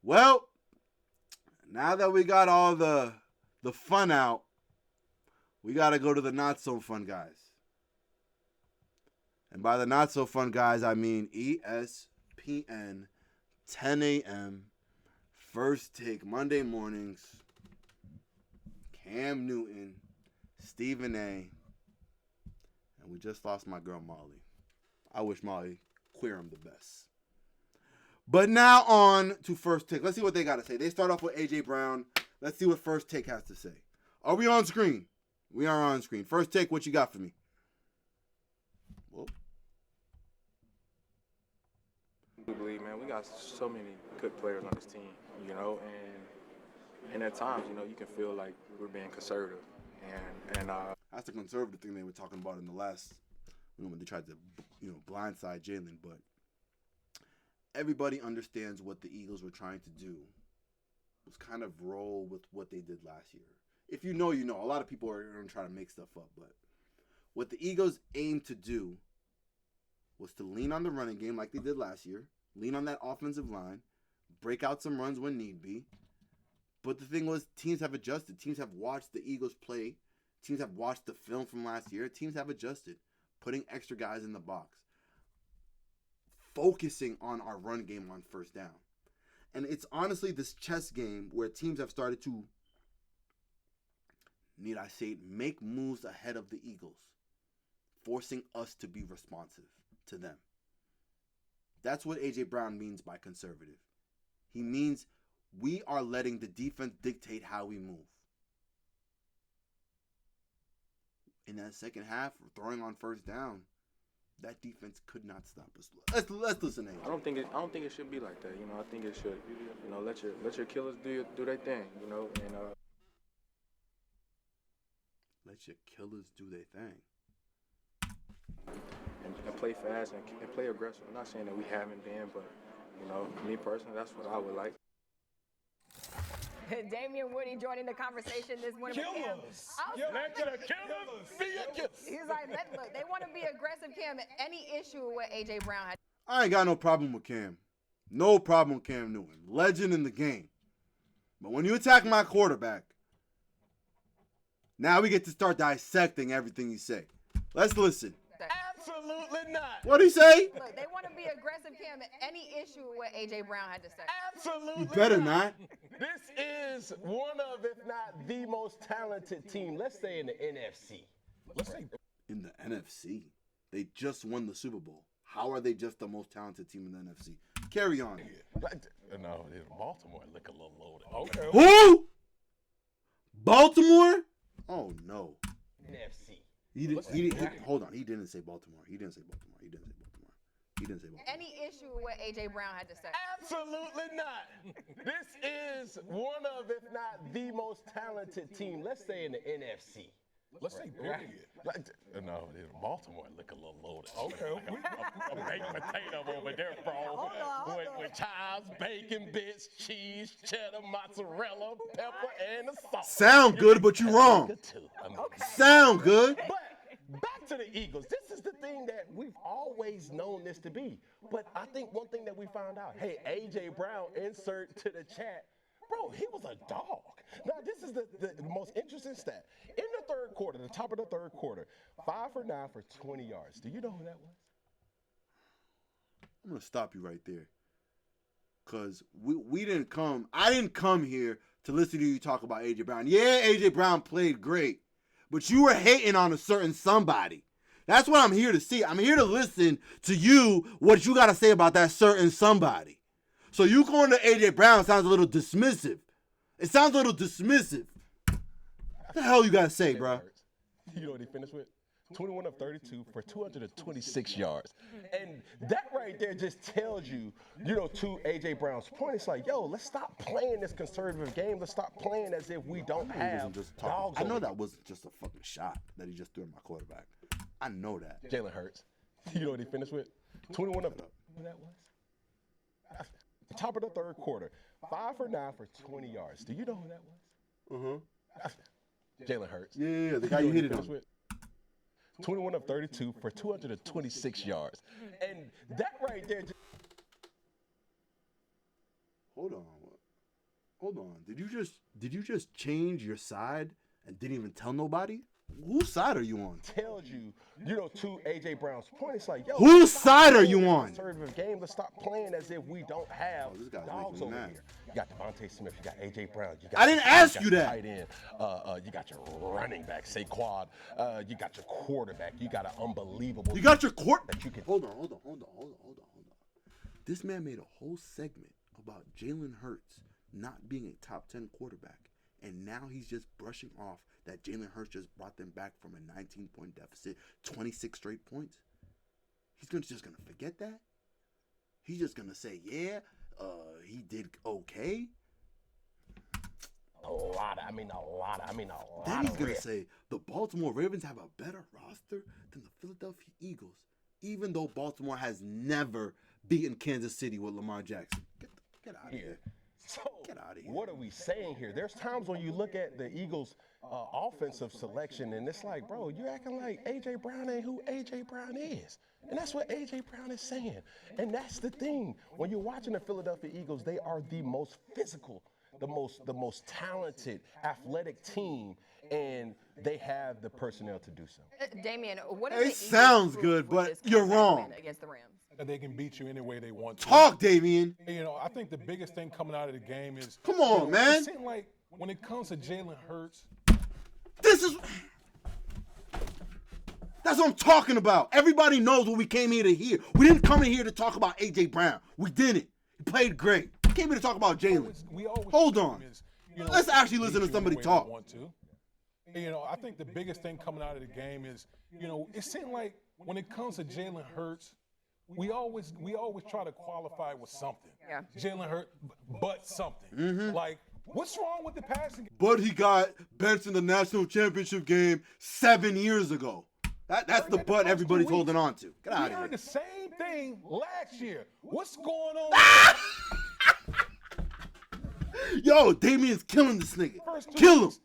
Well, now that we got all the fun out, we got to go to the not so fun guys. And by the not so fun guys, I mean ESPN, 10 a.m., first take, Monday mornings, Cam Newton, Stephen A. And we just lost my girl Molly. I wish Molly Queerum the best. But now on to first take. Let's see what they got to say. They start off with A.J. Brown. Let's see what first take has to say. Are we on screen? We are on screen. First take, what you got for me? Whoa. I believe, man, we got so many good players on this team, and at times, you can feel like we're being conservative, and that's the conservative thing they were talking about in the last, when they tried to, blindside Jalen. But everybody understands what the Eagles were trying to do was kind of roll with what they did last year. If you know, you know. A lot of people are going to try to make stuff up, but what the Eagles aimed to do was to lean on the running game like they did last year, lean on that offensive line, break out some runs when need be. But the thing was, teams have adjusted. Teams have watched the Eagles play. Teams have watched the film from last year. Teams have adjusted, putting extra guys in the box, focusing on our run game on first down. And it's honestly this chess game where teams have started to, need I say it, make moves ahead of the Eagles, forcing us to be responsive to them. That's what A.J. Brown means by conservative. He means we are letting the defense dictate how we move. In that second half, throwing on first down, that defense could not stop us. Let's listen to him. I don't think it should be like that. I think it should, let your killers do their thing. And let your killers do their thing. And play fast and play aggressive. I'm not saying that we haven't been, but me personally, that's what I would like. Damien Woody joining the conversation this morning. Killers. Let your killers be a killer. He's like, look, they want to be aggressive, Cam. Any issue with A.J. Brown? I ain't got no problem with Cam. No problem with Cam Newton. Legend in the game. But when you attack my quarterback, now we get to start dissecting everything you say. Let's listen. Absolutely not. What'd he say? Look, they want to be aggressive, Cam. Any issue with what A.J. Brown had to say? Absolutely You better not. This is one of, if not the most talented team, let's say in the NFC. Let's say in the NFC. They just won the Super Bowl. How are they just the most talented team in the NFC? Carry on. No, Baltimore look a little loaded. Okay. Who? Baltimore? Oh, no. NFC. Hold on. He didn't say Baltimore. He didn't say Baltimore. Any issue with what A.J. Brown had to say? Absolutely not. This is one of, if not the most talented team, let's say in the NFC. Let's say no, Baltimore look a little loaded. Okay. A baked potato over there, bro. With chives, bacon bits, cheese, cheddar, mozzarella, pepper, and the sauce. Sound good, but you're wrong. Sound good. But back to the Eagles. This is the thing that we've always known this to be. But I think one thing that we found out, hey, A.J. Brown, insert to the chat. Bro, he was a dog. Now, this is the most interesting stat. In the third quarter, the top of the third quarter, 5 for 9 for 20 yards. Do you know who that was? I'm going to stop you right there. Because I didn't come here to listen to you talk about A.J. Brown. Yeah, A.J. Brown played great. But you were hating on a certain somebody. That's what I'm here to see. I'm here to listen to you, what you got to say about that certain somebody. So you going to A.J. Brown sounds a little dismissive. It sounds a little dismissive. What the hell you got to say, bro? You know what he finished with? 21 of 32 for 226 yards. And that right there just tells you, to A.J. Brown's point, it's like, yo, let's stop playing this conservative game. Let's stop playing as if we don't have dogs. I know that wasn't just a fucking shot that he just threw at my quarterback. I know that. Jalen Hurts. You know what he finished with? 21 of who that was? The top of the third quarter. 5 for 9 for 20 yards. Do you know who that was? Jalen Hurts. Yeah, the guy you hit it on. 21 of 32 for 226 yards. And that right there. Hold on. Hold on. Did you just change your side and didn't even tell nobody? Whose side are you on? Tells you, to A.J. Brown's point, it's like, yo, Whose side are you on? Conservative game. Let's stop playing as if we don't have this guy's dogs making me over mad. here. You got Devontae Smith, you got A.J. Brown. You got I didn't ask you your that. Tight end. You got your running back, Saquon. You got your quarterback. You got an unbelievable. You got your court. That you can. Hold on. This man made a whole segment about Jalen Hurts not being a top 10 quarterback, and now he's just brushing off that Jalen Hurts just brought them back from a 19-point deficit, 26 straight points. He's just gonna forget that. He's just gonna say, yeah, he did okay. A lot. Then he's gonna say the Baltimore Ravens have a better roster than the Philadelphia Eagles, even though Baltimore has never beaten Kansas City with Lamar Jackson. Get out of here. So, Get out of here. what are we saying here? There's times when you look at the Eagles' offensive selection, and it's like, bro, you're acting like A.J. Brown ain't who A.J. Brown is. And that's what A.J. Brown is saying. And that's the thing. When you're watching the Philadelphia Eagles, they are the most physical, the most talented, athletic team, and they have the personnel to do so. Damien, what It is the Eagles sounds proof good, with but this you're comeback wrong. win against the Rams? That they can beat you any way they want to. Talk, Damien. I think the biggest thing coming out of the game is. Come on, man. It seems like when it comes to Jalen Hurts, That's what I'm talking about. Everybody knows what we came here to hear. We didn't come in here to talk about A.J. Brown. We didn't. He played great. We came here to talk about Jalen. Hold on. Let's actually listen to somebody talk. I think the biggest thing coming out of the game is, it seems like when it comes to Jalen Hurts, we always try to qualify with something. Yeah. Jalen Hurts, but something. Mm-hmm. Like, what's wrong with the passing game? But he got benched in the national championship game 7 years ago. That's the butt everybody's holding on to. Get out We of heard here. the same thing last year. What's going on? Yo, Damien's killing this nigga. First 2 Kill him. weeks?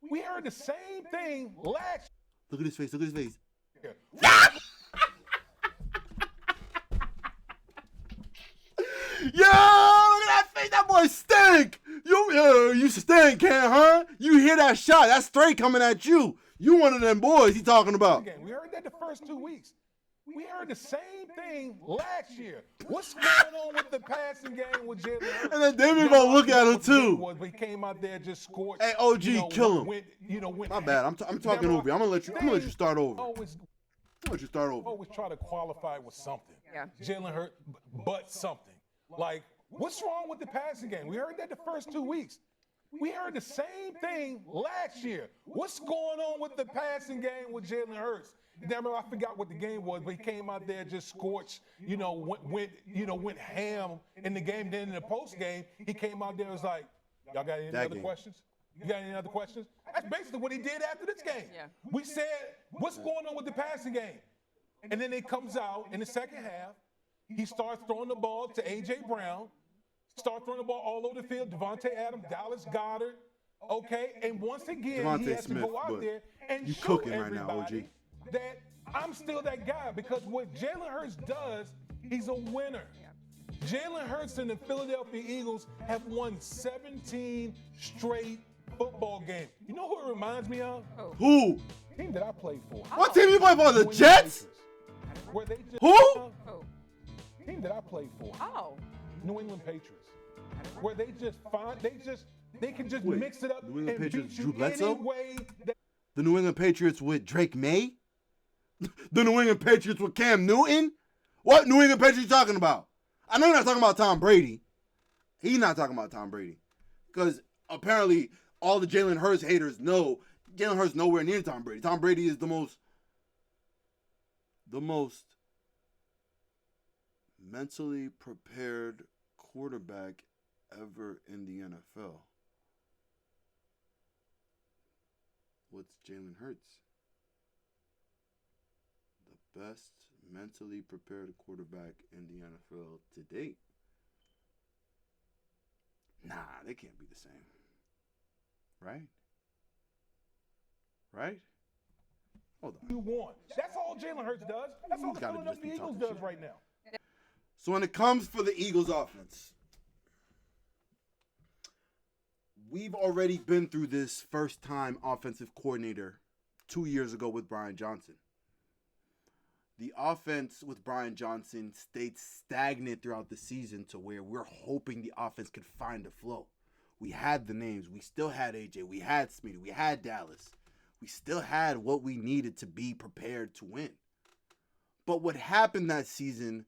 We heard the same thing last Look at his face. Look at his face. year. Yo, look at that face. That boy stink. You stink, Cam, huh? You hear that shot. That's straight coming at you. You one of them boys he talking about. Again, we heard that the first 2 weeks. We heard the same thing last year. What's going on with the passing game with Jalen Hurts? And then Damien gonna look at him too. We came out there just scored. Hey, OG, kill him. Went My bad. I'm talking over you. I'm gonna let you start over. Always Always try to qualify with something. Yeah. Jalen Hurts, but something. Like, what's wrong with the passing game? We heard that the first 2 weeks. We heard the same thing last year. What's going on with the passing game with Jalen Hurts? Damn it, I forgot what the game was, but he came out there just scorched, went ham in the game. Then in the post game, he came out there and was like, y'all got any other questions? You got any other questions? That's basically what he did after this game. Yeah. We said, what's going on with the passing game? And then it comes out in the second half. He starts throwing the ball to A.J. Brown, start throwing the ball all over the field. Devontae Adams, Dallas Goedert, okay? And once again, he Devontae has Smith, to go out but there and you show cooking right now, everybody OG. that I'm still that guy, because what Jalen Hurts does, he's a winner. Jalen Hurts and the Philadelphia Eagles have won 17 straight football games. You know who it reminds me of? Who? The team that I played for. What team you play for? The Jets? Where they just, Who? Oh. Team that I played for. Oh. New England Patriots. Where they can just Wait, mix it up New England and Patriots, beat Drew you Bledsoe? any way that The New England Patriots with Drake May? The New England Patriots with Cam Newton? What New England Patriots you talking about? I know you're not talking about Tom Brady. He's not talking about Tom Brady. Because apparently all the Jalen Hurts haters know Jalen Hurts nowhere near Tom Brady. Tom Brady is the most mentally prepared quarterback ever in the NFL. What's Jalen Hurts? The best mentally prepared quarterback in the NFL to date. Nah, they can't be the same. Right? Right? Hold on. you want. That's all Jalen Hurts does. That's all the Gotta just be Philadelphia Eagles talking does shit. right now. So when it comes for the Eagles offense, we've already been through this first-time offensive coordinator 2 years ago with Brian Johnson. The offense with Brian Johnson stayed stagnant throughout the season to where we're hoping the offense could find a flow. We had the names. We still had AJ. We had Smitty. We had Dallas. We still had what we needed to be prepared to win. But what happened that season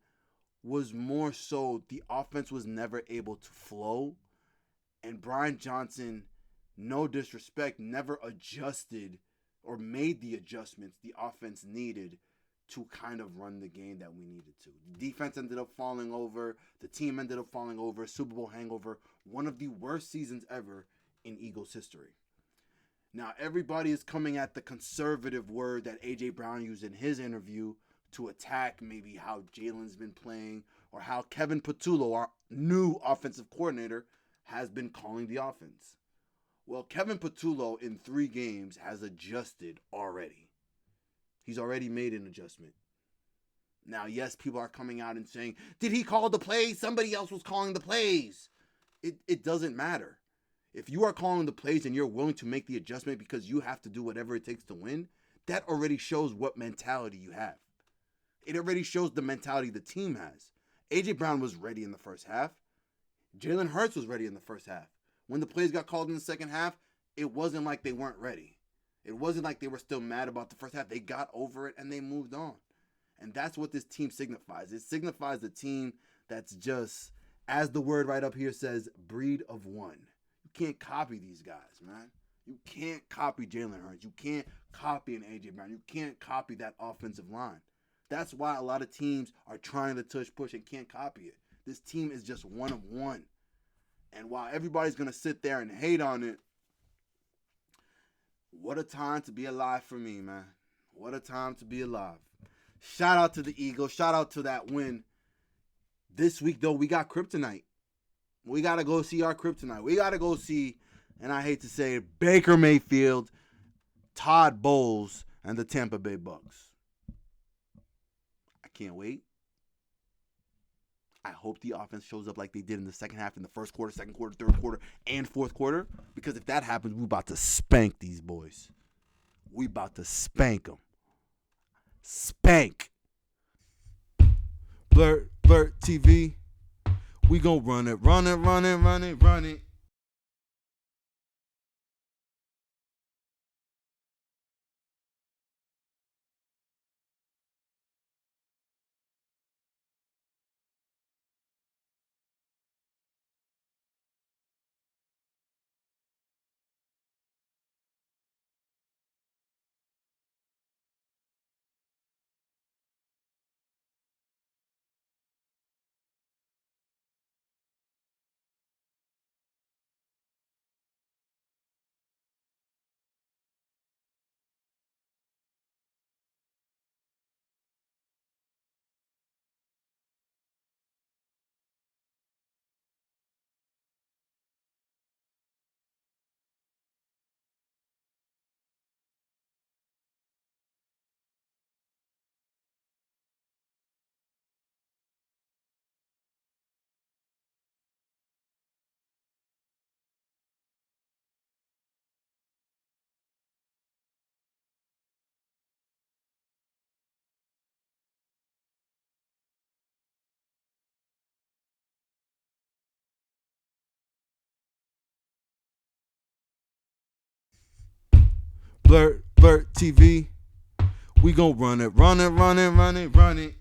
was more so the offense was never able to flow. And Brian Johnson, no disrespect, never adjusted or made the adjustments the offense needed to kind of run the game that we needed to. The defense ended up falling over. The team ended up falling over. Super Bowl hangover. One of the worst seasons ever in Eagles history. Now, everybody is coming at the conservative word that A.J. Brown used in his interview to attack maybe how Jalen's been playing or how Kevin Patullo, our new offensive coordinator, has been calling the offense. Well, Kevin Patullo in 3 games has adjusted already. He's already made an adjustment. Now, yes, people are coming out and saying, did he call the plays? Somebody else was calling the plays. It doesn't matter. If you are calling the plays and you're willing to make the adjustment because you have to do whatever it takes to win, that already shows what mentality you have. It already shows the mentality the team has. A.J. Brown was ready in the first half. Jalen Hurts was ready in the first half. When the plays got called in the second half, it wasn't like they weren't ready. It wasn't like they were still mad about the first half. They got over it and they moved on. And that's what this team signifies. It signifies a team that's just, as the word right up here says, breed of one. You can't copy these guys, man. You can't copy Jalen Hurts. You can't copy an A.J. Brown. You can't copy that offensive line. That's why a lot of teams are trying to tush push and can't copy it. This team is just one of one. And while everybody's going to sit there and hate on it, what a time to be alive for me, man. What a time to be alive. Shout out to the Eagles. Shout out to that win. This week, though, we got kryptonite. We got to go see our kryptonite. We got to go see, and I hate to say it, Baker Mayfield, Todd Bowles, and the Tampa Bay Bucks. I can't wait. I hope the offense shows up like they did in the second half, in the first quarter, second quarter, third quarter, and fourth quarter. Because if that happens, we're about to spank these boys. We about to spank them. Spank. Blirt TV. We gon' run it, run it, run it, run it, run it. Blirt TV. We gon' run it, run it, run it, run it, run it.